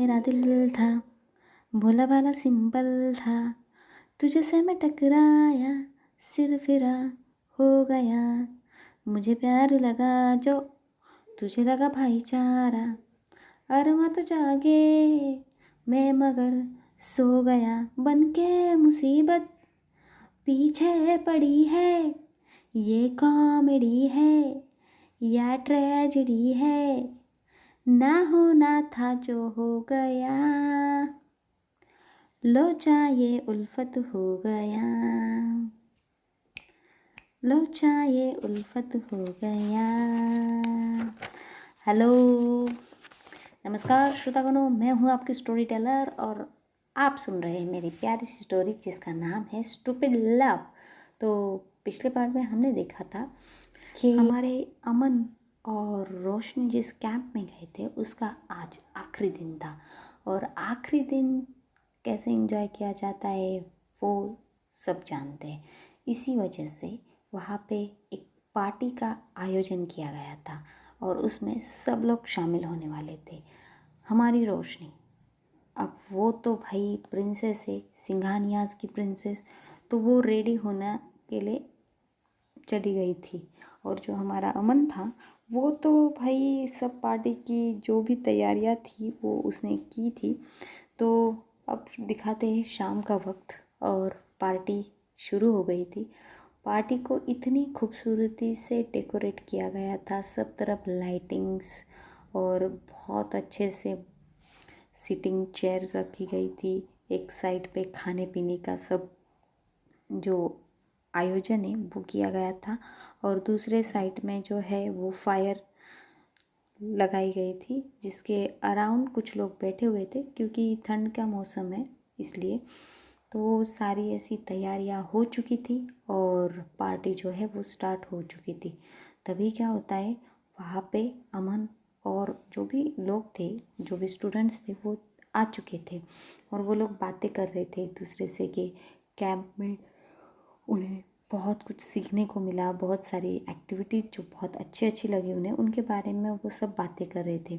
मेरा दिल था भोला भाला सिंपल था, तुझसे मैं टकराया सिर फिरा हो गया, मुझे प्यार लगा जो तुझे लगा भाईचारा, अरमा तो जागे मैं मगर सो गया, बनके मुसीबत पीछे पड़ी है, ये कॉमेडी है या ट्रेजेडी है, ना होना था जो हो गया, लोचा ये उल्फत हो गया, लोचा ये उल्फत हो गया। हेलो, नमस्कार श्रोतागणों, मैं हूँ आपकी स्टोरी टेलर और आप सुन रहे हैं मेरी प्यारी सी स्टोरी जिसका नाम है स्टूपिड लव। तो पिछले पार्ट में हमने देखा था कि हमारे अमन और रोशनी जिस कैंप में गए थे उसका आज आखिरी दिन था, और आखिरी दिन कैसे एंजॉय किया जाता है वो सब जानते हैं। इसी वजह से वहाँ पे एक पार्टी का आयोजन किया गया था और उसमें सब लोग शामिल होने वाले थे। हमारी रोशनी, अब वो तो भाई प्रिंसेस है, सिंघानियाज़ की प्रिंसेस, तो वो रेडी होने के लिए चली गई थी। और जो हमारा अमन था वो तो भाई सब पार्टी की जो भी तैयारियां थी वो उसने की थी। तो अब दिखाते हैं शाम का वक्त और पार्टी शुरू हो गई थी। पार्टी को इतनी खूबसूरती से डेकोरेट किया गया था, सब तरफ लाइटिंग्स और बहुत अच्छे से सिटिंग चेयर्स रखी गई थी। एक साइड पे खाने पीने का सब जो आयोजन है वो किया गया था, और दूसरे साइड में जो है वो फायर लगाई गई थी जिसके अराउंड कुछ लोग बैठे हुए थे, क्योंकि ठंड का मौसम है इसलिए। तो सारी ऐसी तैयारियां हो चुकी थी और पार्टी जो है वो स्टार्ट हो चुकी थी। तभी क्या होता है, वहाँ पे अमन और जो भी लोग थे, जो भी स्टूडेंट्स थे वो आ चुके थे, और वो लोग बातें कर रहे थे एक दूसरे से कि कैंप में उन्हें बहुत कुछ सीखने को मिला, बहुत सारी एक्टिविटीज़ जो बहुत अच्छी लगी उन्हें, उनके बारे में वो सब बातें कर रहे थे।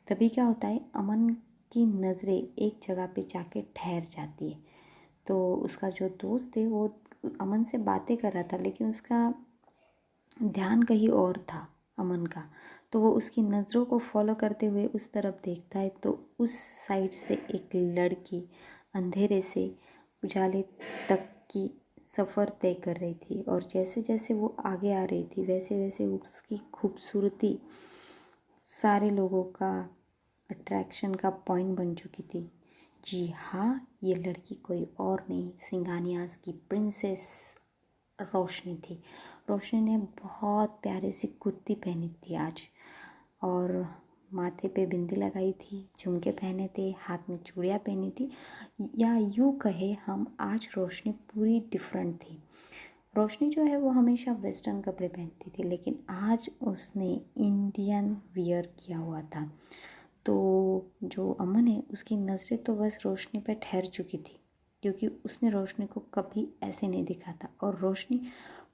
तभी क्या होता है, अमन की नज़रें एक जगह पे जाके ठहर जाती है। तो उसका जो दोस्त है वो अमन से बातें कर रहा था, लेकिन उसका ध्यान कहीं और था अमन का। तो वो उसकी नज़रों को फॉलो करते हुए उस तरफ देखता है, तो उस साइड से एक लड़की अंधेरे से उजाले तक की सफ़र तय कर रही थी, और जैसे जैसे वो आगे आ रही थी वैसे वैसे उसकी खूबसूरती सारे लोगों का अट्रैक्शन का पॉइंट बन चुकी थी। जी हाँ, ये लड़की कोई और नहीं, सिंघानियाज़ की प्रिंसेस रोशनी थी। रोशनी ने बहुत प्यारी सी कुर्ती पहनी थी आज, और माथे पे बिंदी लगाई थी, झुमके पहने थे, हाथ में चूड़ियाँ पहनी थी, या यूँ कहे हम आज रोशनी पूरी डिफरेंट थी। रोशनी जो है वो हमेशा वेस्टर्न कपड़े पहनती थी, लेकिन आज उसने इंडियन वियर किया हुआ था। तो जो अमन है उसकी नज़रें तो बस रोशनी पे ठहर चुकी थी, क्योंकि उसने रोशनी को कभी ऐसे नहीं देखा था। और रोशनी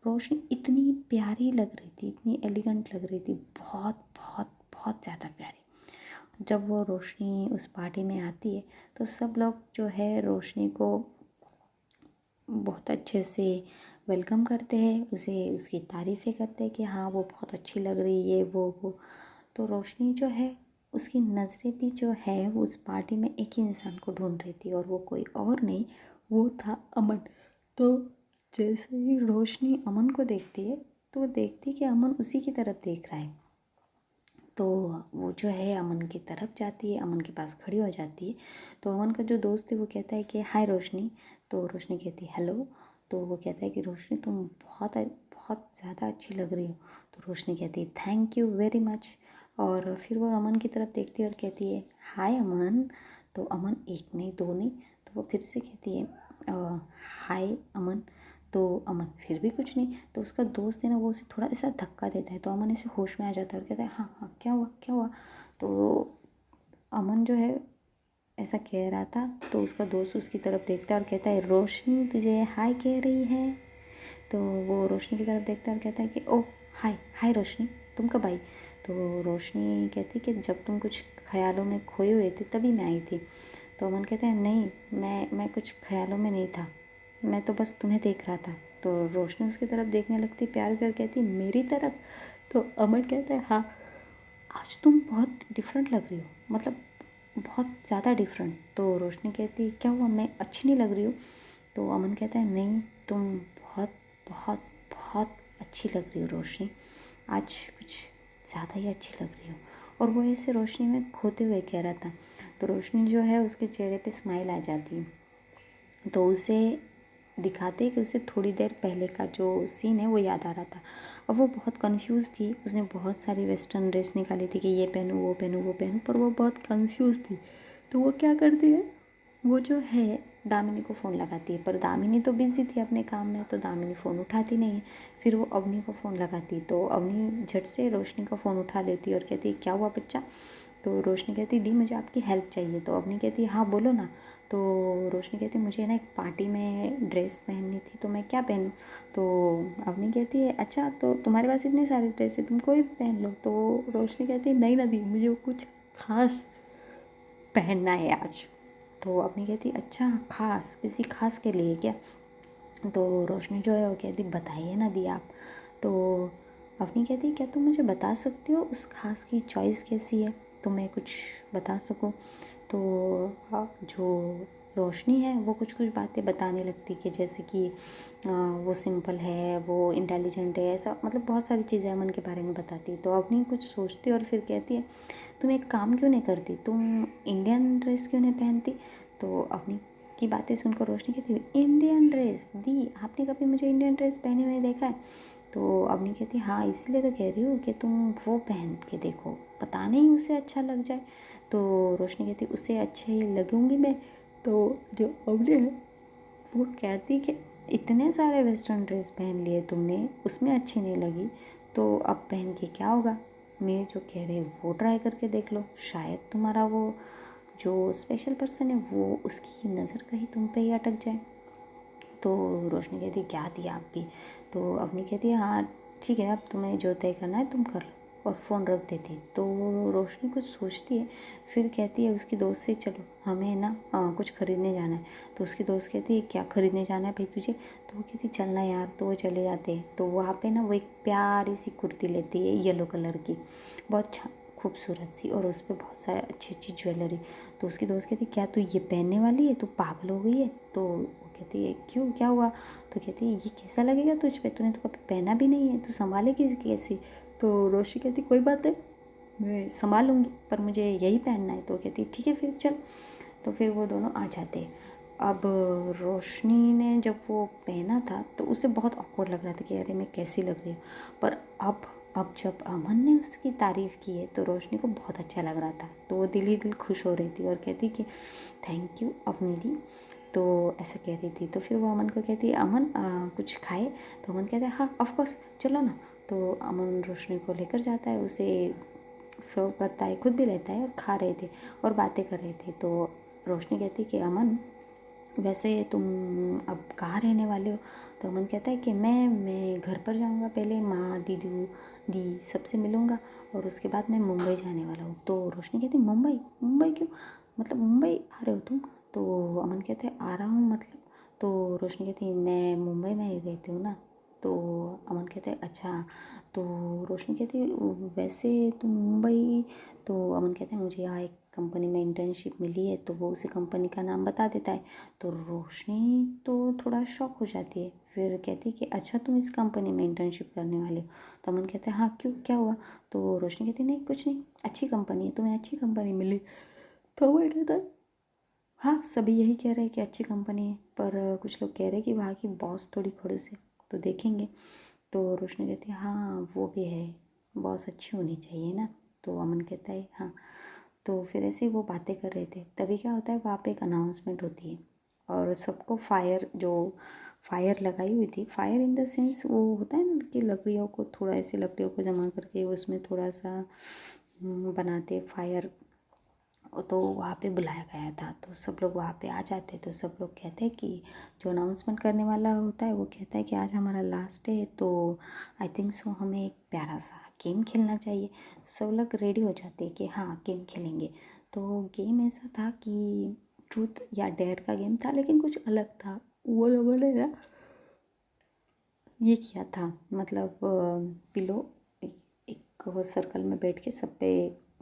रोशनी इतनी प्यारी लग रही थी, इतनी एलिगेंट लग रही थी, बहुत बहुत बहुत ज़्यादा प्यारी। जब वो रोशनी उस पार्टी में आती है तो सब लोग जो है रोशनी को बहुत अच्छे से वेलकम करते हैं, उसे उसकी तारीफ़ें करते हैं कि हाँ वो बहुत अच्छी लग रही है, वो। तो रोशनी जो है उसकी नज़रें भी जो है वो उस पार्टी में एक ही इंसान को ढूंढ रही थी, और वो कोई और नहीं, वो था अमन। तो जैसे ही रोशनी अमन को देखती है तो वो देखती है कि अमन उसी की तरफ देख रहा है। तो वो जो है अमन की तरफ जाती है, अमन के पास खड़ी हो जाती है। तो अमन का जो दोस्त है वो कहता है कि हाय रोशनी। तो रोशनी कहती है हेलो। तो वो कहता है कि रोशनी तुम बहुत बहुत ज़्यादा अच्छी लग रही हो। तो रोशनी कहती है थैंक यू वेरी मच। और फिर वो अमन की तरफ देखती है और कहती है हाय अमन। तो अमन एक नहीं दो नहीं, तो वो फिर से कहती है हाय अमन। तो अमन फिर भी कुछ नहीं, तो उसका दोस्त है ना वो उसे थोड़ा ऐसा धक्का देता है, तो अमन ऐसे होश में आ जाता है और कहता है हाँ हाँ क्या हुआ क्या हुआ। तो अमन जो है ऐसा कह रहा था, तो उसका दोस्त उसकी तरफ देखता है और कहता है रोशनी तुझे हाय कह रही है। तो वो रोशनी की तरफ देखता है और कहता है कि ओह हाय हाय रोशनी, तुम कब आई। तो रोशनी कहती कि जब तुम कुछ ख्यालों में खोए हुए थे तभी मैं आई थी। तो अमन कहते हैं नहीं, मैं कुछ ख्यालों में नहीं था, मैं तो बस तुम्हें देख रहा था। तो रोशनी उसकी तरफ देखने लगती प्यार से और कहती मेरी तरफ। तो अमन कहता है हाँ, आज तुम बहुत डिफरेंट लग रही हो, मतलब बहुत ज़्यादा डिफरेंट। तो रोशनी कहती क्या हुआ, मैं अच्छी नहीं लग रही हूँ? तो अमन कहता है नहीं, तुम बहुत बहुत बहुत अच्छी लग रही हो रोशनी, आज कुछ ज़्यादा ही अच्छी लग रही हो। और वो ऐसे रोशनी में खोते हुए कह रहा था। तो रोशनी जो है उसके चेहरे पे स्माइल आ जाती है। तो उसे दिखाते कि उसे थोड़ी देर पहले का जो सीन है वो याद आ रहा था। अब वो बहुत कंफ्यूज थी, उसने बहुत सारी वेस्टर्न ड्रेस निकाली थी कि ये पहनूँ वो पहनूँ वो पहनूँ, पर वो बहुत कंफ्यूज थी। तो वो क्या करती है, वो जो है दामिनी को फ़ोन लगाती है, पर दामिनी तो बिज़ी थी अपने काम में, तो दामिनी फ़ोन उठाती नहीं है। फिर वो अवनी को फ़ोन लगाती, तो अवनी झट से रोशनी का फ़ोन उठा लेती और कहती क्या हुआ बच्चा? तो रोशनी कहती दी मुझे आपकी हेल्प चाहिए। तो अवनी कहती हाँ बोलो ना। तो रोशनी कहती मुझे ना एक पार्टी में ड्रेस पहननी थी, तो मैं क्या पहनूं? तो अवनी कहती है अच्छा तो तुम्हारे पास इतनी सारी ड्रेस है, तुम कोई भी पहन लो। तो रोशनी कहती है नहीं ना दी, मुझे वो कुछ खास पहनना है आज। तो अवनी कहती अच्छा खास, किसी खास के लिए क्या? तो रोशनी जो है वो कहती बताइए ना दी आप। तो अवनी कहती क्या तुम मुझे बता सकती हो उस खास की चॉइस कैसी है, तो मैं कुछ बता सकूं? तो जो रोशनी है वो कुछ कुछ बातें बताने लगती कि जैसे कि वो सिंपल है, वो इंटेलिजेंट है, ऐसा मतलब बहुत सारी चीज़ें अमन के बारे में बताती। तो अवनी कुछ सोचती और फिर कहती है तुम एक काम क्यों नहीं करती, तुम इंडियन ड्रेस क्यों नहीं पहनती? तो अवनी की बातें सुनकर रोशनी कहती है इंडियन ड्रेस दी, आपने कभी मुझे इंडियन ड्रेस पहने हुए देखा है? तो अवनी कहती हाँ इसलिए तो कह रही हूँ कि तुम वो पहन के देखो, पता नहीं उसे अच्छा लग जाए। तो रोशनी कहती उसे अच्छे लगूंगी मैं। तो जो अवनी है वो कहती कि इतने सारे वेस्टर्न ड्रेस पहन लिए तुमने, उसमें अच्छी नहीं लगी, तो अब पहन के क्या होगा? मैं जो कह रही हूँ वो ट्राई करके देख लो, शायद तुम्हारा वो जो स्पेशल पर्सन है वो उसकी नज़र कहीं तुम पे ही अटक जाए। तो रोशनी कहती क्या दिया आप भी? तो अवनी कहती है हाँ ठीक है, अब तुम्हें जो तय करना है तुम कर लो, और फ़ोन रख देती है। तो रोशनी कुछ सोचती है, फिर कहती है उसकी दोस्त से चलो हमें ना कुछ ख़रीदने जाना है। तो उसकी दोस्त कहती है क्या ख़रीदने जाना है भाई तुझे? तो वो कहती चलना यार। तो वो चले जाते हैं। तो वहाँ पे ना वो एक प्यारी सी कुर्ती लेती है येलो कलर की, बहुत खूबसूरत सी, और उस पर बहुत सारी अच्छी अच्छी ज्वेलरी। तो उसकी दोस्त कहती क्या तू ये पहनने वाली है, तू पागल हो गई है? तो वो कहती है क्यों क्या हुआ? तो कहती है ये कैसा लगेगा तुझ पे, तूने तो कभी पहना भी नहीं है, तू संभालेगी कैसी? तो रोशनी कहती कोई बात नहीं, मैं संभाल लूँगी, पर मुझे यही पहनना है। तो कहती ठीक है फिर चल। तो फिर वो दोनों आ जाते हैं। अब रोशनी ने जब वो पहना था तो उसे बहुत ऑकवर्ड लग रहा था कि अरे मैं कैसी लग रही हूँ, पर अब जब अमन ने उसकी तारीफ़ की है तो रोशनी को बहुत अच्छा लग रहा था। तो वो दिल ही दिल खुश हो रही थी और कहती कि थैंक यू अवनी दी। तो ऐसा कह रही थी। तो फिर वो अमन को कहती है अमन कुछ खाए? तो अमन कहता है हाँ ऑफ कोर्स चलो ना। तो अमन रोशनी को लेकर जाता है, उसे सर्व करता है, खुद भी लेता है, और खा रहे थे और बातें कर रहे थे। तो रोशनी कहती कि अमन वैसे तुम अब कहाँ रहने वाले हो? तो अमन कहता है कि मैं घर पर जाऊँगा, पहले माँ दीदी दी सबसे मिलूँगा, और उसके बाद मैं मुंबई जाने वाला हूँ। तो रोशनी कहती मुंबई? मुंबई क्यों, मतलब मुंबई आ रहे हो तुम? तो अमन कहते हैं आ रहा हूँ मतलब। तो रोशनी कहती मैं मुंबई में ही रहती हूँ ना। तो अमन कहते हैं अच्छा। तो रोशनी कहती है वैसे तुम मुंबई? तो अमन कहते हैं मुझे यहाँ एक कंपनी में इंटर्नशिप मिली है। तो वो उसी कंपनी का नाम बता देता है। तो रोशनी तो थोड़ा शॉक हो जाती है, फिर कहती है कि अच्छा तुम इस कंपनी में इंटर्नशिप करने वाले हो? तो अमन कहते हैं हाँ क्यों क्या हुआ? तो रोशनी कहती नहीं कुछ नहीं, अच्छी कंपनी है, तुम्हें अच्छी कंपनी मिली। तो अमन कहता है हाँ सभी यही कह रहे हैं कि अच्छी कंपनी है, पर कुछ लोग कह रहे हैं कि वहाँ की बॉस थोड़ी खड़ूस है, तो देखेंगे। तो रोशनी कहती है हाँ वो भी है, बॉस अच्छी होनी चाहिए ना। तो अमन कहता है हाँ। तो फिर ऐसे ही वो बातें कर रहे थे, तभी क्या होता है वहाँ पे एक अनाउंसमेंट होती है, और सबको फायर लगाई हुई थी। फायर इन द सेंस वो होता है ना कि लकड़ियों को थोड़ा ऐसे लकड़ियों को जमा करके उसमें थोड़ा सा बनाते फायर। तो वहाँ पे बुलाया गया था, तो सब लोग वहाँ पे आ जाते। तो सब लोग कहते हैं कि जो अनाउंसमेंट करने वाला होता है वो कहता है कि आज हमारा लास्ट डे है, तो आई थिंक सो हमें एक प्यारा सा गेम खेलना चाहिए। सब लोग रेडी हो जाते हैं कि हाँ गेम खेलेंगे। तो गेम ऐसा था कि ट्रूथ या डेयर का गेम था, लेकिन कुछ अलग था। वो लोगों ने ना ये किया था, मतलब पिलो एक सर्कल में बैठ के सब पे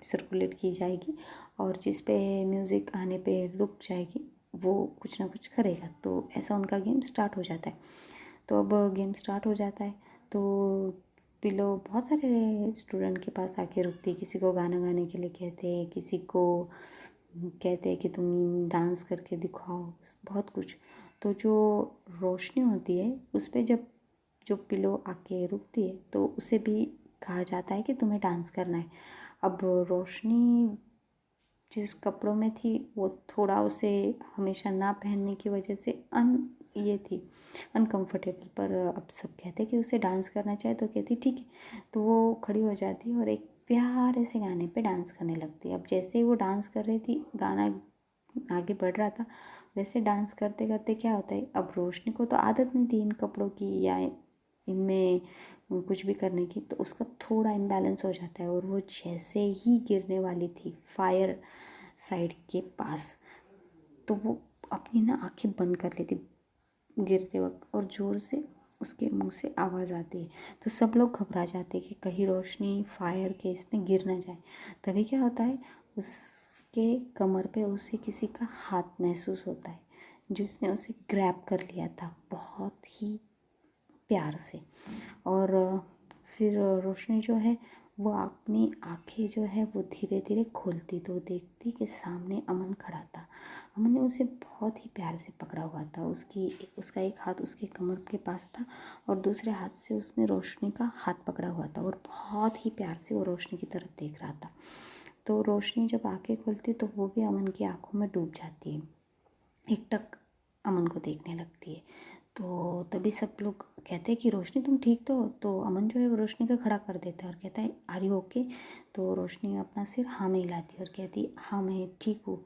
सर्कुलेट की जाएगी, और जिस पे म्यूज़िक आने पे रुक जाएगी वो कुछ ना कुछ करेगा। तो ऐसा उनका गेम स्टार्ट हो जाता है। तो अब गेम स्टार्ट हो जाता है तो पिलो बहुत सारे स्टूडेंट के पास आके रुकती है। किसी को गाना गाने के लिए कहते हैं, किसी को कहते हैं कि तुम डांस करके दिखाओ, बहुत कुछ। तो जो रोशनी होती है उस पर जब जो पिलो आके रुकती है तो उसे भी कहा जाता है कि तुम्हें डांस करना है। अब रोशनी जिस कपड़ों में थी वो थोड़ा उसे हमेशा ना पहनने की वजह से ये थी अनकंफर्टेबल, पर अब सब कहते कि उसे डांस करना चाहिए तो कहती ठीक है। तो वो खड़ी हो जाती है और एक प्यारे से गाने पे डांस करने लगती है। अब जैसे ही वो डांस कर रही थी, गाना आगे बढ़ रहा था, वैसे डांस करते करते क्या होता है, अब रोशनी को तो आदत नहीं थी इन कपड़ों की या इनमें कुछ भी करने की, तो उसका थोड़ा इम्बैलेंस हो जाता है और वो जैसे ही गिरने वाली थी फायर साइड के पास, तो वो अपनी ना आंखें बंद कर लेती गिरते वक्त, और ज़ोर से उसके मुंह से आवाज़ आती है। तो सब लोग घबरा जाते हैं कि कहीं रोशनी फायर के इसमें गिर ना जाए। तभी क्या होता है, उसके कमर पे उसे किसी का हाथ महसूस होता है जिसने उसे ग्रैब कर लिया था बहुत ही प्यार से। और फिर रोशनी जो है वो अपनी आँखें जो है वो धीरे धीरे खोलती तो देखती कि सामने अमन खड़ा था। अमन ने उसे बहुत ही प्यार से पकड़ा हुआ था। उसका एक हाथ उसके कमर के पास था और दूसरे हाथ से उसने रोशनी का हाथ पकड़ा हुआ था और बहुत ही प्यार से वो रोशनी की तरफ देख रहा था। तो रोशनी जब आँखें खोलती तो वो भी अमन की आँखों में डूब जाती है, एकटक अमन को देखने लगती है। तो तभी सब लोग कहते हैं कि रोशनी तुम ठीक तो अमन जो है वो रोशनी को खड़ा कर देता है और कहता है आर यू ओके। तो रोशनी अपना सिर हाँ में हिलाती है और कहती है हाँ मैं ठीक हूँ।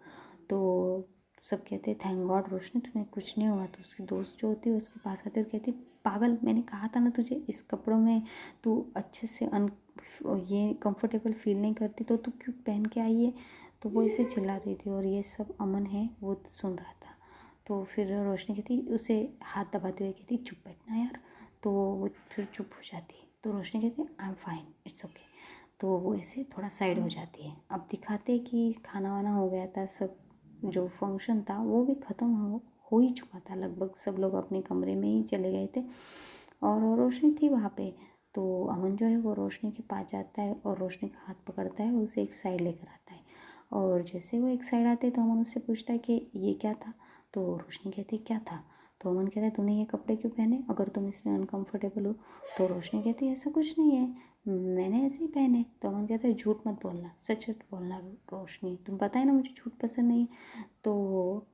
तो सब कहते हैं थैंक गॉड रोशनी तुम्हें कुछ नहीं हुआ। तो उसकी दोस्त जो होती है उसके पास आती है और कहती पागल, मैंने कहा था ना तुझे इस कपड़ों में तू अच्छे से ये कंफर्टेबल फील नहीं करती तो तू क्यों पहन के आई है। तो वो इसे चिल्ला रही थी और ये सब अमन है वो सुन रहा था। तो फिर रोशनी कहती उसे हाथ दबाते हुए कहती चुप बैठना यार। तो वो फिर चुप हो जाती है। तो रोशनी कहती है I am fine it's okay. तो वो ऐसे थोड़ा साइड हो जाती है। अब दिखाते कि खाना वाना हो गया था, सब जो फंक्शन था वो भी ख़त्म हो ही चुका था लगभग, सब लोग अपने कमरे में ही चले गए थे और रोशनी थी वहाँ पे। तो अमन जो है वो रोशनी के पास जाता है और रोशनी का हाथ पकड़ता है, उसे एक साइड लेकर आता है। और जैसे वो एक साइड आते हैं तो अमन उससे पूछता है कि ये क्या था। तो रोशनी कहती है क्या था। तो अमन कहता है तूने ये कपड़े क्यों पहने अगर तुम इसमें अनकंफर्टेबल हो। तो रोशनी कहती है ऐसा कुछ नहीं है, मैंने ऐसे ही पहने। तो अमन कहता है झूठ मत बोलना, सच सच बोलना रोशनी, तुम पता है ना मुझे झूठ पसंद नहीं है। तो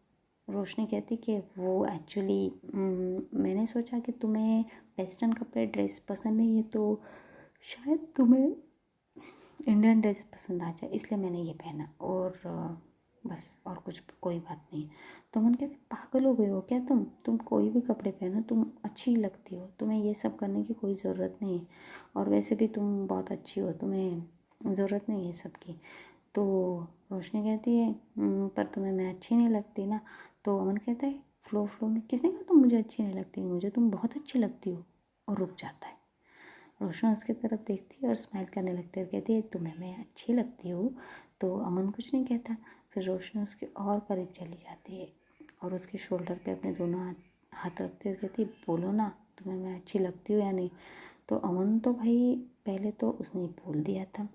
रोशनी कहती कि वो एक्चुअली मैंने सोचा कि तुम्हें वेस्टर्न कपड़े ड्रेस पसंद नहीं है तो शायद तुम्हें इंडियन ड्रेस पसंद आ जाए, इसलिए मैंने ये पहना और बस, और कुछ कोई बात नहीं। तो मन कहते पागल हो गए हो क्या तुम कोई भी कपड़े पहनो, तुम अच्छी लगती हो, तुम्हें ये सब करने की कोई ज़रूरत नहीं है और वैसे भी तुम बहुत अच्छी हो, तुम्हें ज़रूरत नहीं है सब की। तो रोशनी कहती है पर तुम्हें मैं अच्छी नहीं लगती ना। तो अमन कहता है फ्लो फ्लो में किसने कहा तुम मुझे अच्छी नहीं लगती, मुझे तुम बहुत अच्छी लगती हो, और रुक जाता है। रोशनी उसकी तरफ देखती है और स्माइल करने लगती है और कहती है तुम्हें मैं अच्छी लगती हूँ। तो अमन कुछ नहीं कहता। फिर रोशनी उसके और करीब चली जाती है और उसके शोल्डर पे अपने दोनों हाथ रखती है और कहती है बोलो ना तुम्हें मैं अच्छी लगती हूँ या नहीं। तो अमन तो भाई पहले तो उसने बोल दिया था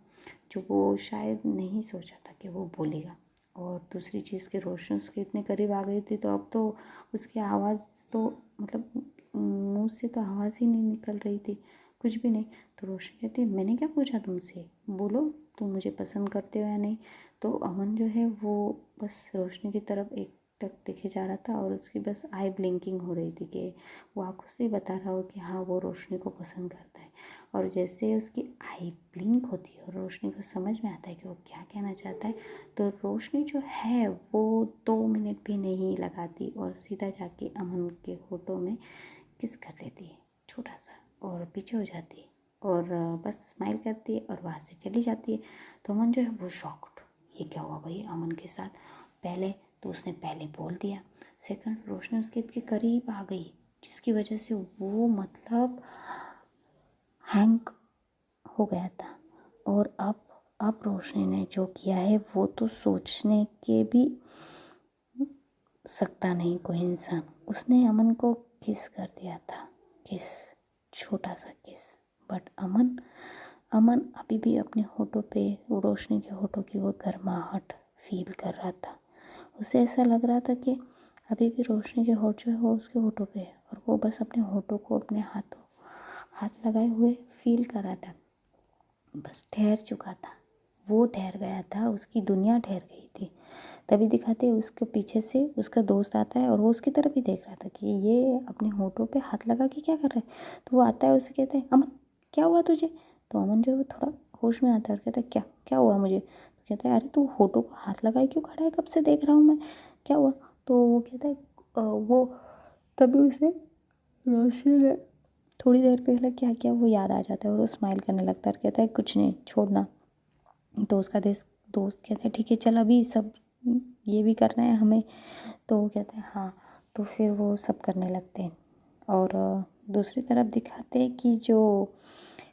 जो वो शायद नहीं सोचा था कि वो बोलेगा, और दूसरी चीज़ कि रोशनी उसके इतने करीब आ गई थी तो अब तो उसकी आवाज़ तो मतलब मुंह से तो आवाज़ ही नहीं निकल रही थी, कुछ भी नहीं। तो रोशनी कहती है मैंने क्या पूछा तुमसे, बोलो तुम मुझे पसंद करते हो या नहीं। तो अमन जो है वो बस रोशनी की तरफ एक टक देखे जा रहा था और उसकी बस आई ब्लिंकिंग हो रही थी कि वो आंखों से ही बता रहा हो कि हाँ वो रोशनी को पसंद करता है। और जैसे उसकी आई ब्लिंक होती है और रोशनी को समझ में आता है कि वो क्या कहना चाहता है, तो रोशनी जो है वो 2 मिनट भी नहीं लगाती और सीधा जाके अमन के होठों में किस कर लेती है छोटा सा और पीछे हो जाती है। और बस स्माइल करती है और वहाँ से चली जाती है। तो अमन जो है वो शॉक्ड, ये क्या हुआ भाई अमन के साथ। पहले तो उसने पहले बोल दिया, सेकंड रोशनी उसके इतने करीब आ गई जिसकी वजह से वो मतलब हैंग हो गया था। और अब रोशनी ने जो किया है वो तो सोचने के भी सकता नहीं कोई इंसान। उसने अमन को किस कर दिया था, किस, छोटा सा किस। बट अमन अमन अभी भी अपने होठों पे रोशनी के होठों की वो गर्माहट फील कर रहा था। उसे ऐसा लग रहा था कि अभी भी रोशनी के होठ जो है वो उसके होठों पे है और वो बस अपने होठों को अपने हाथ लगाए हुए फील कर रहा था। बस ठहर चुका था, वो ठहर गया था, उसकी दुनिया ठहर गई थी। तभी दिखाते उसके पीछे से उसका दोस्त आता है और वो उसकी तरफ ही देख रहा था कि ये अपने होठों पे हाथ लगा के क्या कर रहा है। तो वो आता है और उसे कहता है, अमन क्या हुआ तुझे। तो अमन जो है वो थोड़ा होश में आता है और कहता है, क्या क्या हुआ मुझे। तो कहता है, अरे तू होठों को हाथ लगाए क्यों खड़ा है, कब से देख रहा हूँ मैं, क्या हुआ। तो वो कहता है वो तभी उसे रोशनी ने थोड़ी देर पहले क्या किया वो याद आ जाता है और वो स्माइल करने लगता है और कहता है, कुछ नहीं छोड़ना। तो उसका दोस्त कहता है, ठीक है चल अभी सब ये भी करना है हमें। तो वो कहते हैं हाँ। तो फिर वो सब करने लगते हैं। और दूसरी तरफ दिखाते हैं कि जो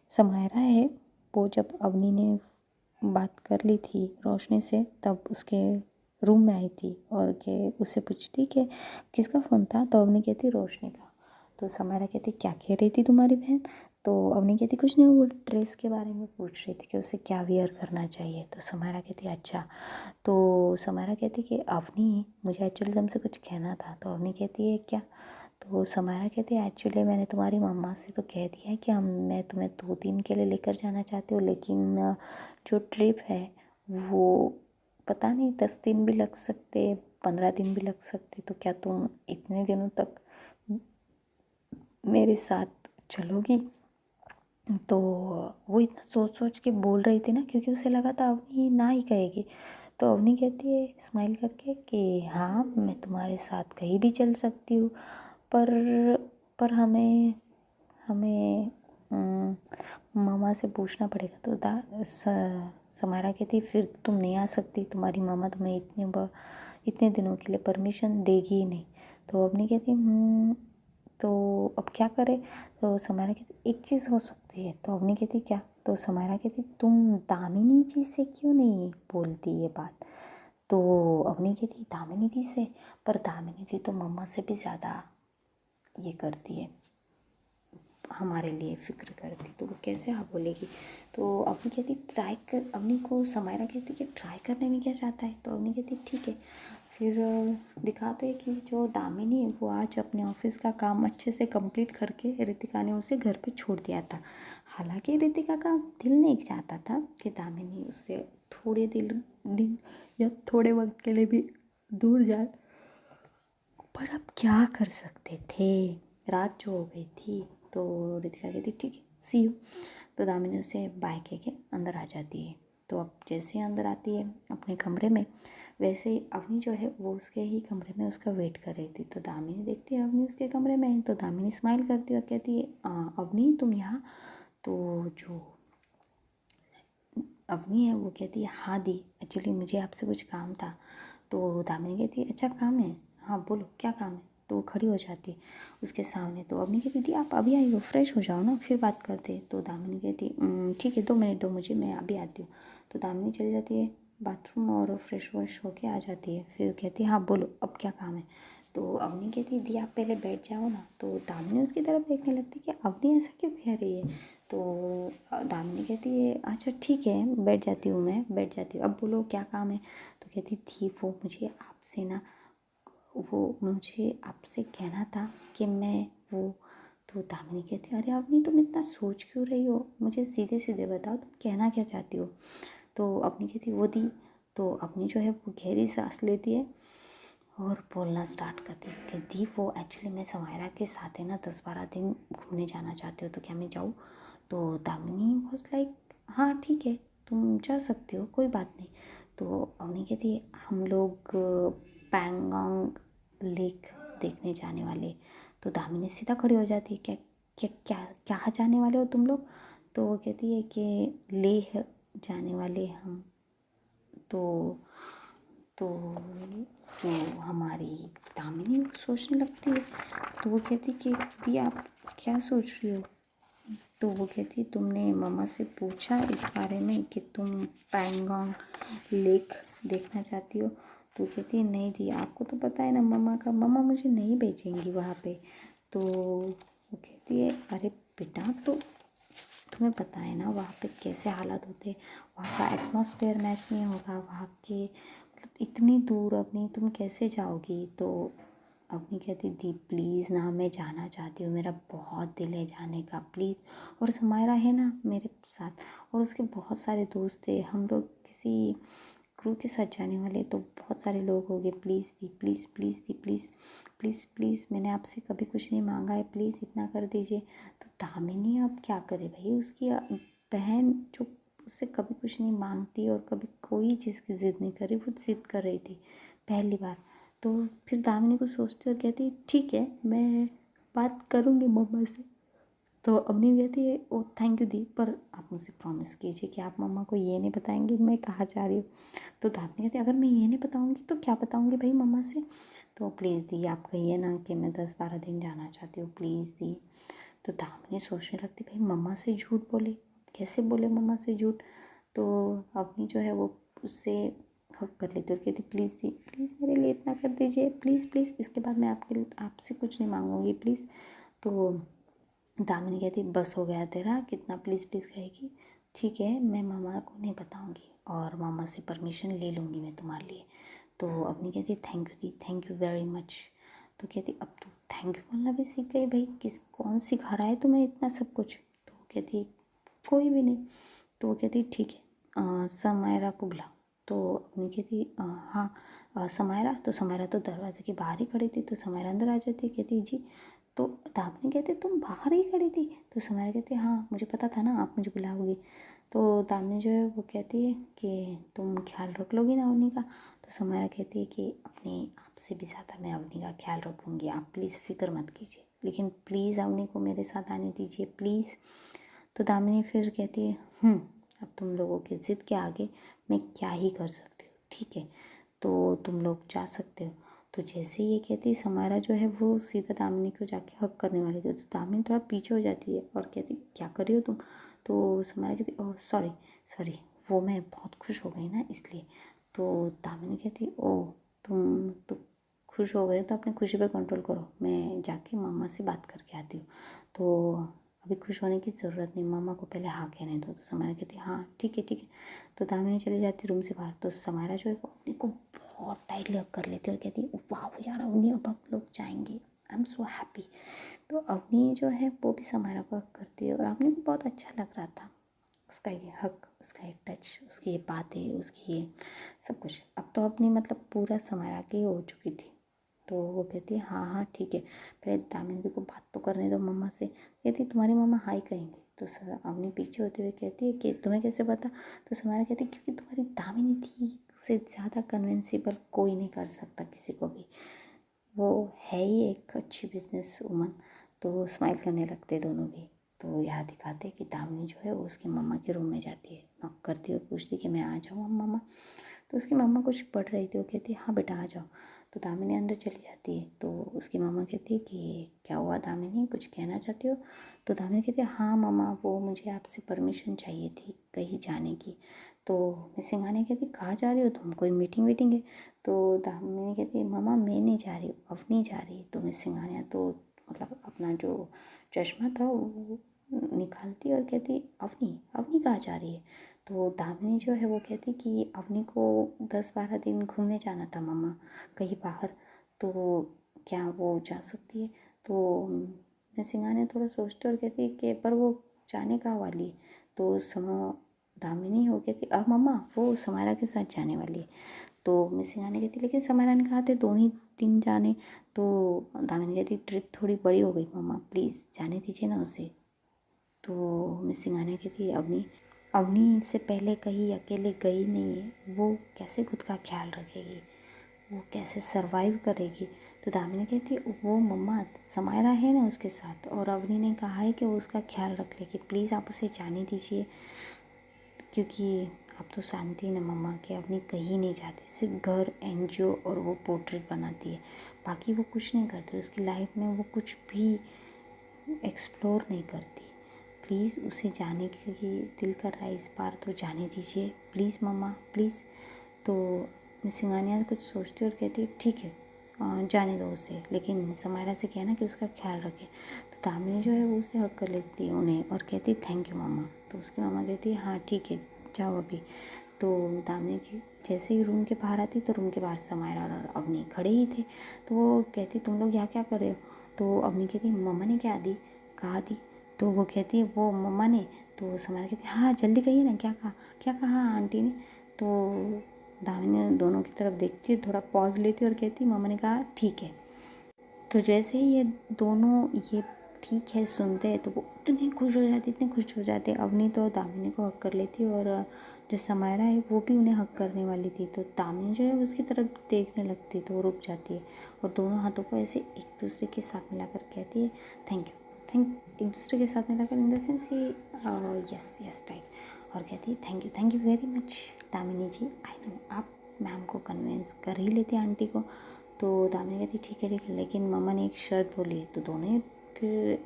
समायरा है वो जब अवनी ने बात कर ली थी रोशनी से तब उसके रूम में आई थी और के उससे पूछती कि किसका फ़ोन था। तो अवनी कहती रोशनी का। तो समायरा कहती क्या कह रही थी तुम्हारी बहन। तो अवनी कहती कुछ नहीं, वो ड्रेस के बारे में पूछ रही थी कि उसे क्या वियर करना चाहिए। तो समायरा कहती अच्छा। तो समायरा कहती कि अवनी मुझे एक्चुअली तुमसे कुछ कहना था। तो अवनी कहती है क्या। तो समायरा कहती है एक्चुअली मैंने तुम्हारी मम्मा से तो कह दिया है कि मैं तुम्हें 2 दिन के लिए लेकर जाना चाहती हूँ, लेकिन जो ट्रिप है वो पता नहीं 10 दिन भी लग सकते, 15 दिन भी लग सकते। तो क्या तुम इतने दिनों तक मेरे साथ चलोगी। तो वो इतना सोच सोच के बोल रही थी ना, क्योंकि उसे लगा था अवनी ना ही कहेगी। तो अवनी कहती है स्माइल करके कि हाँ मैं तुम्हारे साथ कहीं भी चल सकती हूँ, पर हमें हमें मामा से पूछना पड़ेगा। तो समारा कहती फिर तुम नहीं आ सकती, तुम्हारी मामा तुम्हें इतने दिनों के लिए परमिशन देगी ही नहीं। तो अवनी कहती तो अब क्या करें। तो समायरा कहती एक चीज़ हो सकती है। तो अवनी कहती क्या। तो समायरा कहती तुम दामिनी जी से क्यों नहीं बोलती ये बात। तो अवनी कहती दामिनी दी से, पर दामिनी दी तो मम्मा से भी ज़्यादा ये करती है, हमारे लिए फ़िक्र करती, तो वो कैसे हाँ बोलेगी। तो अवनी कहती ट्राई कर, अवनी को समायरा कहती कि ट्राई करने में क्या चाहता है। तो अवनी कहती ठीक है। फिर दिखाते हैं कि जो दामिनी है वो आज अपने ऑफिस का काम अच्छे से कंप्लीट करके रितिका ने उसे घर पे छोड़ दिया था। हालांकि रितिका का दिल नहीं चाहता था कि दामिनी उससे थोड़े दिन या थोड़े वक्त के लिए भी दूर जाए, पर अब क्या कर सकते थे, रात जो हो गई थी। तो रितिका कहती ठीक है सी यू। तो दामिनी उसे बाय कह के अंदर आ जाती है। तो अब जैसे ही अंदर आती है अपने कमरे में, वैसे ही अवनी जो है वो उसके ही कमरे में उसका वेट कर रही थी। तो दामिनी देखती है अवनी उसके कमरे में है, तो दामिनी स्माइल करती है और कहती है अवनी तुम यहाँ। तो जो अवनी है वो कहती है हाँ दी, एक्चुअली मुझे आपसे कुछ काम था। तो दामिनी कहती है अच्छा काम है, हाँ बोलो क्या काम है। तो वो खड़ी हो जाती है उसके सामने। तो अवनी कहती थी आप अभी आई हो, फ्रेश हो जाओ ना फिर बात करते। तो दामिनी कहती ठीक है 2 मिनट दो मुझे, मैं अभी आती हूँ। तो दामिनी चली जाती है बाथरूम और फ्रेश व्रेश होके आ जाती है। फिर कहती है हाँ बोलो अब क्या काम है। तो अवनी कहती दी आप पहले बैठ जाओ ना। तो दामिनी उसकी तरफ देखने लगती है कि अवनी ऐसा क्यों कह रही है। तो दामिनी कहती है अच्छा ठीक है बैठ जाती हूँ, मैं बैठ जाती हूँ, अब बोलो क्या काम है। तो कहती थी वो मुझे आपसे कहना था कि मैं वो। तो दामिनी कहती अरे अवनी तुम इतना सोच क्यों रही हो, मुझे सीधे सीधे बताओ तुम कहना क्या चाहती हो। तो अवनी कहती वो दी। तो अवनी जो है वो गहरी सांस लेती है और बोलना स्टार्ट करती है कि दी वो एक्चुअली मैं समायरा के साथ है ना 10-12 दिन घूमने जाना चाहती हूँ, तो क्या मैं जाऊँ। तो दामिनी वॉज लाइक हाँ ठीक है तुम जा सकते हो कोई बात नहीं। तो अवनी कहती है हम लोग पैंगोंग लेक देखने जाने वाले। तो दामिनी सीधा खड़ी हो जाती है क्या क्या क्या क्या जाने वाले हो तुम लोग। तो वो कहती है कि लेह जाने वाले हम, तो तो जो हमारी दामिनी सोचने लगती है। तो वो कहती कि दी आप क्या सोच रही हो? तो वो कहती तुमने मम्मा से पूछा इस बारे में कि तुम पैंगोंग लेक देखना चाहती हो? तो कहती है नहीं दी, आपको तो पता है ना मम्मा का, मम्मा मुझे नहीं भेजेंगी वहाँ पे। तो वो कहती है अरे बेटा, तो तुम्हें पता है ना वहाँ पे कैसे हालात होते हैं, वहाँ का एटमॉस्फेयर मैच नहीं होगा, वहाँ के मतलब इतनी दूर अपनी तुम कैसे जाओगी? तो अपनी कहती दी प्लीज़ ना, मैं जाना चाहती हूँ, मेरा बहुत दिल है जाने का, प्लीज़। और समायरा है ना मेरे साथ, और उसके बहुत सारे दोस्त थे, हम लोग किसी क्रू के साथ जाने वाले, तो बहुत सारे लोग हो गए, please the, please please the, please please please, मैंने आपसे कभी कुछ नहीं मांगा है, प्लीज़ इतना कर दीजिए। तो दामिनी अब क्या करे भाई, उसकी बहन जो उससे कभी कुछ नहीं मांगती और कभी कोई चीज़ की ज़िद नहीं करी, वो ज़िद कर रही थी पहली बार। तो फिर दामिनी को सोचती और कहती ठीक है, मैं बात करूँगी मम्मा से। तो अवनी कहती है ओ थैंक यू दी, पर आप मुझे प्रॉमिस कीजिए कि आप मम्मा को ये नहीं बताएंगे मैं कहाँ जा रही हूँ। तो दामिनी कहती है अगर मैं ये नहीं बताऊँगी तो क्या बताऊँगी भाई मम्मा से? तो प्लीज़ दी आप कहिए ना कि मैं 10-12 दिन जाना चाहती हूँ, प्लीज़ दी। तो दामिनी सोचने लगती भाई मम्मा से झूठ बोले, कैसे बोले मम्मा से झूठ? तो अवनी जो है वो उससे हक कर लेती और कहती प्लीज़ दी, प्लीज़ मेरे लिए इतना कर दीजिए, प्लीज़ प्लीज़, इसके बाद मैं आपसे कुछ नहीं मांगूंगी प्लीज़। तो दामिनी कहती बस हो गया तेरा, कितना प्लीज़ प्लीज़ कहेगी, ठीक है मैं मामा को नहीं बताऊंगी और मामा से परमिशन ले लूँगी मैं तुम्हारे लिए। तो अपनी कहती thank you the, thank you very much. तो कहती अब तो थैंक यू बोलना भी सीख गई भाई, कौन सिखा रहा है तुम्हें इतना सब कुछ? तो कहती कोई भी नहीं। तो वो कहती ठीक है समायरा को बुला। तो अपनी कहती हाँ समायरा। तो समायरा तो दरवाजे के बाहर ही खड़ी थी, तो समायरा अंदर आ जाती, कहती जी। तो दामिनी कहती तुम बाहर ही खड़ी थी? तो समायरा कहती हाँ मुझे पता था ना आप मुझे बुलाओगी। तो दामिनी जो है वो कहती है कि तुम ख्याल रख लोगी ना अवनी का? तो समायरा कहती है कि अपने आप से भी ज़्यादा मैं अवनी का ख्याल रखूँगी, आप प्लीज़ फ़िक्र मत कीजिए, लेकिन प्लीज़ अवनी को मेरे साथ आने दीजिए प्लीज़। तो दामिनी फिर कहती है अब तुम लोगों के ज़िद के आगे मैं क्या ही कर सकती हूँ, ठीक है तो तुम लोग जा सकते हो। तो जैसे ये कहती समायरा जो है वो सीधा दामिनी को जाके हक करने वाली थी, तो दामिनी थोड़ा पीछे हो जाती है और कहती क्या कर रही हो तुम? तो समायरा कहती ओह सॉरी सॉरी, वो मैं बहुत खुश हो गई ना इसलिए। तो दामिनी कहती ओह तुम तो खुश हो गए तो अपनी खुशी पे कंट्रोल करो, मैं जाके मम्मा से बात करके आती हूँ। तो अभी खुश होने की ज़रूरत नहीं, मम्मा को पहले हाँ कहने दो। तो समायरा कहती हाँ ठीक है ठीक है। तो दामिनी चली जाती रूम से बाहर। तो समायरा जो है वो अपने को बहुत टाइटली हग कर लेती है और कहती है वाह यार अवनी अब हम लोग जाएंगे, आई एम सो हैप्पी। तो अवनी जो है वो भी समायरा को हग करती है और अवनी को बहुत अच्छा लग रहा था, उसका ये हक, उसका ये टच, उसकी ये बातें, उसकी ये सब कुछ। अब तो अपनी मतलब पूरा समायरा की हो चुकी थी। तो वो कहती है हाँ हाँ ठीक है, पहले दामिनी को बात तो करने दो मम्मा से। कहती तुम्हारी मम्मा हाई कहेंगे। तो अवनी पीछे होते हुए कहती है कि तुम्हें कैसे पता? तो समायरा कहती है क्योंकि तुम्हारी दामिनी थी से ज़्यादा कन्विंसिबल कोई नहीं कर सकता किसी को भी, वो है ही एक अच्छी बिजनेस वूमन। तो स्माइल करने लगते दोनों भी। तो यहाँ दिखाते कि दामिनी जो है वो उसकी मम्मा के रूम में जाती है, नॉक करती है और पूछती कि मैं आ जाऊँ मम्मा? तो उसकी मम्मा कुछ पढ़ रही थी, वो कहती है हाँ बेटा आ जाओ। तो दामिनी अंदर चली जाती है। तो उसकी मम्मा कहती है कि क्या हुआ दामिनी, कुछ कहना चाहती हो? तो दामिनी कहती है हाँ मम्मा वो मुझे आपसे परमिशन चाहिए थी कहीं जाने की। तो मिस सिंघानिया कहती कहाँ जा रही हो तुम, कोई मीटिंग वीटिंग है? तो दामिनी कहती है मम्मा मैं नहीं जा रही हूँ, अवनी जा रही है। तो मिस सिंघानिया तो मतलब अपना जो चश्मा था वो निकालती और कहती अवनी अवनी कहाँ जा रही है? तो दामिनी जो है वो कहती कि अवनी को 10-12 दिन घूमने जाना था मम्मा कहीं बाहर, तो क्या वो जा सकती है? तो मिस सिंघानिया थोड़ा सोचती और कहती कि पर वो जाने कहाँ वाली है? तो दामिनी हो कहती अब मम्मा वो समायरा के साथ जाने वाली है। तो मिस सिंघानिया कहती लेकिन समायरा ने कहा थे 2 ही दिन जाने। तो दामिनी कहती ट्रिप थोड़ी बड़ी हो गई मम्मा, प्लीज़ जाने दीजिए ना उसे। तो मिस सिंघानिया कहती अवनी अवनी इससे पहले कहीं अकेले गई नहीं है, वो कैसे खुद का ख्याल रखेगी? वो कैसे सरवाइव करेगी। तो दामिनी कहती वो मम्मा समायरा है ना उसके साथ, और अवनी ने कहा है कि वो उसका ख्याल रख लेगी, प्लीज़ आप उसे जाने दीजिए, क्योंकि अब तो शांति ना मम्मा कि अवनी कहीं नहीं जाती, सिर्फ घर, एनजीओ और वो पोर्ट्रेट बनाती है, बाकी वो कुछ नहीं करती, उसकी लाइफ में वो कुछ भी एक्सप्लोर नहीं करती। प्लीज़ उसे जाने के लिए दिल कर रहा है इस बार, तो जाने दीजिए प्लीज़ मम्मा प्लीज़। तो मिस सिंघानिया कुछ सोचती और कहती ठीक है जाने दो उसे, लेकिन समायरा से कहना कि उसका ख्याल रखे। तो दामिनी जो है वो उसे हक कर लेती है उन्हें और कहती थैंक यू मम्मा। तो उसकी मम्मा कहती है हाँ ठीक है जाओ अभी। तो दामिनी की जैसे ही रूम के बाहर आती तो रूम के बाहर समायरा और अवनी खड़े ही थे। तो वो कहती तुम लोग यहाँ क्या कर रहे हो। तो अवनी कहती मम्मा ने क्या दी कहा दी। तो वो कहती है वो मम्मा ने। तो समायरा कहती हाँ जल्दी कहिए ना क्या कहा आंटी ने। तो दामिनी दोनों की तरफ देखती है, थोड़ा पॉज लेती है और कहती मम्मा ने कहा ठीक है। तो जैसे ही ये दोनों ये ठीक है सुनते हैं तो वो इतने खुश हो जाते अवनी तो दामिनी को हक कर लेती, और जो समायरा है वो भी उन्हें हक करने वाली थी। तो दामिनी जो है उसकी तरफ देखने लगती तो वो रुक जाती है और दोनों हाथों को ऐसे एक दूसरे के साथ मिलाकर कहती है थैंक यू एक दूसरे के साथ मिलाकर इन द सेंस कि यस टाइप, और कहती है thank you very much Damini ji. I know आप मैम को कन्विंस कर ही लेते आंटी को। तो दामिनी कहती ठीक है लेकिन मम्मा ने एक शर्त बोली है। तो दोनों ही फिर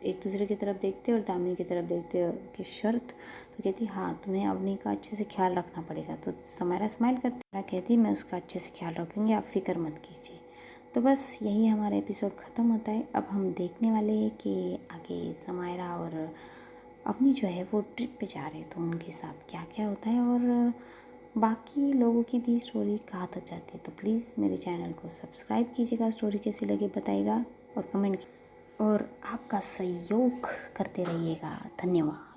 एक दूसरे की तरफ देखते और दामिनी की तरफ देखते कि शर्त। तो कहती हाँ तुम्हें अवनी का अच्छे से ख्याल रखना पड़ेगा। तो समायरा स्माइल करती कहती मैं उसका अच्छे से ख्याल रखूँगी आप फिक्र मत कीजिए। तो बस यही हमारा एपिसोड ख़त्म होता है। अब हम देखने वाले हैं कि आगे समायरा और अवनी जो है वो ट्रिप पे जा रहे हैं तो उनके साथ क्या क्या होता है और बाकी लोगों की भी स्टोरी कहाँ तक जाती है। तो प्लीज़ मेरे चैनल को सब्सक्राइब कीजिएगा, स्टोरी कैसी लगे बताइएगा और कमेंट और आपका सहयोग करते रहिएगा। धन्यवाद।